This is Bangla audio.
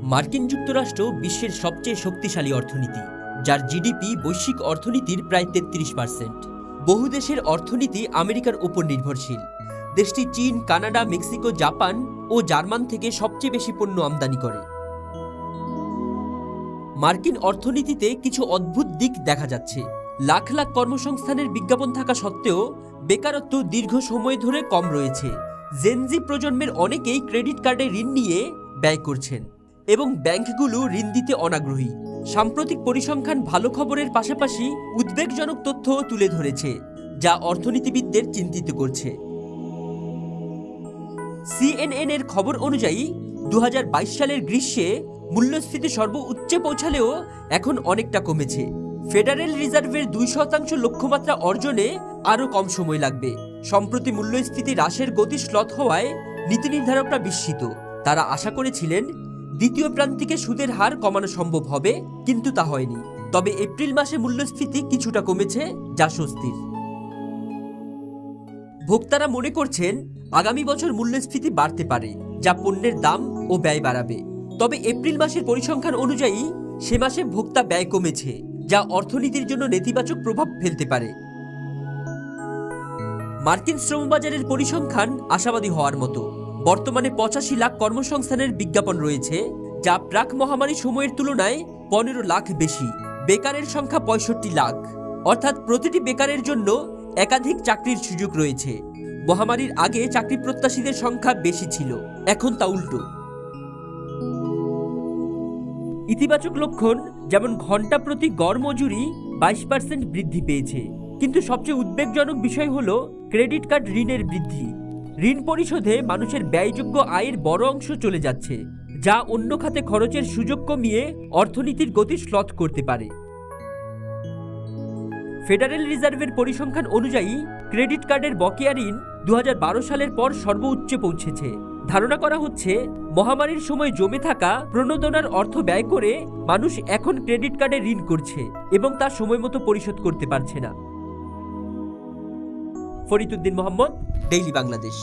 মার্কিন যুক্তরাষ্ট্র বিশ্বের সবচেয়ে শক্তিশালী অর্থনীতি, যার জিডিপি বৈশ্বিক অর্থনীতির প্রায় 33%। বহু দেশের অর্থনীতি আমেরিকার উপর নির্ভরশীল। দেশটি চীন, কানাডা, মেক্সিকো, জাপান ও জার্মান থেকে সবচেয়ে বেশি পণ্য আমদানি করে। মার্কিন অর্থনীতিতে কিছু অদ্ভুত দিক দেখা যাচ্ছে। লাখ লাখ কর্মসংস্থানের বিজ্ঞাপন থাকা সত্ত্বেও বেকারত্ব দীর্ঘ সময় ধরে কম রয়েছে। জেনজি প্রজন্মের অনেকেই ক্রেডিট কার্ডে ঋণ নিয়ে ব্যয় করছেন এবং ব্যাংকগুলো ঋণ দিতে অনাগ্রহী। সাম্প্রতিক পরিসংখ্যান ভালো খবরের পাশাপাশি উদ্বেগজনক তথ্য তুলে ধরেছে, যা অর্থনীতিবিদদের চিন্তিত করছে। সিএনএন এর খবর অনুযায়ী 2022 সালের গ্রীষ্মে মূল্যস্ফীতি সর্বোচ্চে পৌঁছালেও এখন অনেকটা কমেছে। ফেডারেল রিজার্ভের 2% লক্ষ্যমাত্রা অর্জনে আরও কম সময় লাগবে। সম্প্রতি মূল্যস্ফীতি হ্রাসের গতি শ্লথ হওয়ায় নীতি নির্ধারকরা বিস্মিত। তারা আশা করেছিলেন দ্বিতীয় প্রান্তিকে সুদের হার কমানো সম্ভব হবে, কিন্তু তা হয়নি। তবে এপ্রিল মাসে মূল্যস্ফীতি কিছুটা কমেছে, যা স্বস্তির। ভোক্তারা মনে করছেন আগামী বছর মূল্যস্ফীতি বাড়তে পারে, যা পণ্যের দাম ও ব্যয় বাড়াবে। তবে এপ্রিল মাসের পরিসংখ্যান অনুযায়ী সে মাসে ভোক্তা ব্যয় কমেছে, যা অর্থনীতির জন্য নেতিবাচক প্রভাব ফেলতে পারে। মার্কিন শ্রমবাজারের পরিসংখ্যান আশাবাদী হওয়ার মতো। বর্তমানে 85 লাখ কর্মসংস্থানের বিজ্ঞাপন রয়েছে, যা প্রাক মহামারী সময়ের তুলনায় 15 লাখ বেশি। বেকারের সংখ্যা 65 লাখ, অর্থাৎ প্রতিটি বেকারের জন্য একাধিক চাকরির সুযোগ রয়েছে। মহামারীর আগে চাকরি প্রত্যাশীদের সংখ্যা বেশি ছিল, এখন তা উল্টো। ইতিবাচক লক্ষণ যেমন ঘন্টা প্রতি গড় মজুরি 22% বৃদ্ধি পেয়েছে, কিন্তু সবচেয়ে উদ্বেগজনক বিষয় হলো ক্রেডিট কার্ড ঋণের বৃদ্ধি। ঋণ পরিশোধে মানুষের ব্যয়যোগ্য আয়ের বড় অংশ চলে যাচ্ছে, যা অন্য খাতে খরচের সুযোগ কমিয়ে অর্থনীতির গতি শ্লথ করতে পারে। ফেডারেল রিজার্ভের পরিসংখ্যান অনুযায়ী ক্রেডিট কার্ডের বকেয়া ঋণ 2012 সালের পর সর্বোচ্চে পৌঁছেছে। ধারণা করা হচ্ছে মহামারীর সময় জমে থাকা প্রণোদনার অর্থ ব্যয় করে মানুষ এখন ক্রেডিট কার্ডে ঋণ করছে এবং তা সময়মতো পরিশোধ করতে পারছে না। ফরিদ উদ্দিন মোহাম্মদ, ডেইলি বাংলাদেশ।